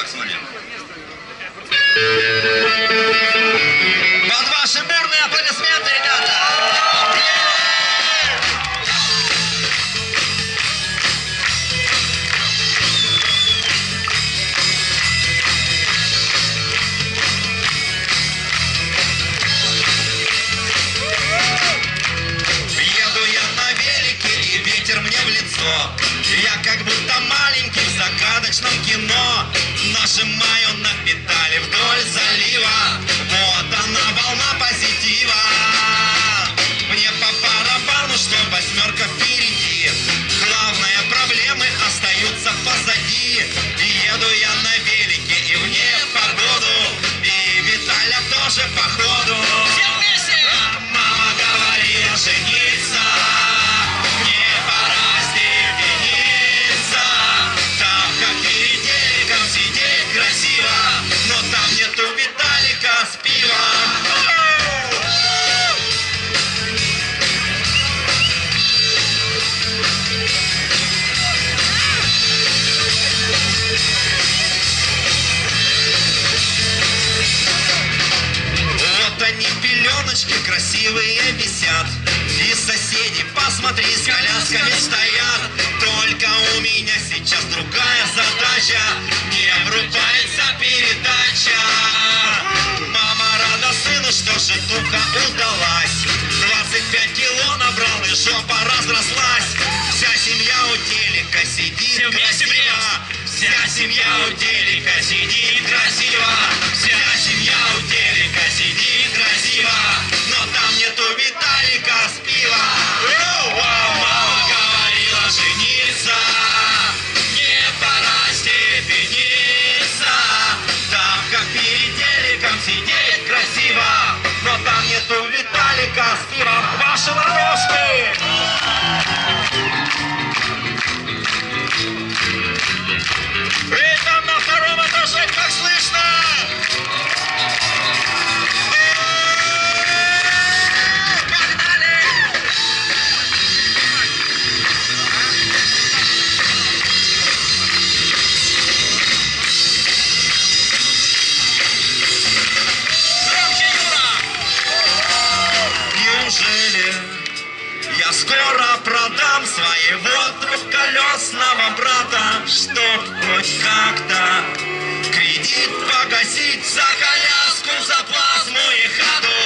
так смотри. Под ваши бурные аплодисменты, ребята! Еду я на велике, и ветер мне в лицо. Я как будто маленький в загадочном кино. Нажимаю на педали вдоль залива. Вот она, волна позитива. Мне по барабану, что восьмерка впереди. Главные проблемы остаются позади. И еду я на велике, и в непогоду. И Виталя тоже походу. Мама говорила жениться. Не пора степениться. Там как перед телеком сидеть красиво. Но там нету Виталика с пивом. Вот они, пеленочки красивые висят. И соседи, посмотри, с колясками стоят. Только у меня сейчас другая задача. Не врубается передача. Мама рада сыну, что житуха удалась. 25 кило набрал, и жопа разрослась. Вся семья у телека сидит красиво. Вся семья у телека сидит красиво. Вся семья у телека сидит красиво. Но там нету Виталика с пива. Мама говорила жениться. Не пора степениться. Там как перед телеком сидеть красиво. Но там нету Виталика с пивом. Ваши ладошки! Вы там на втором этаже, как слышно? Погнали! Громче, Юра! Неужели я скоро продам своего трехколесного брата, чтоб хоть как-то кредит погасить за коляску, за плазму и хату?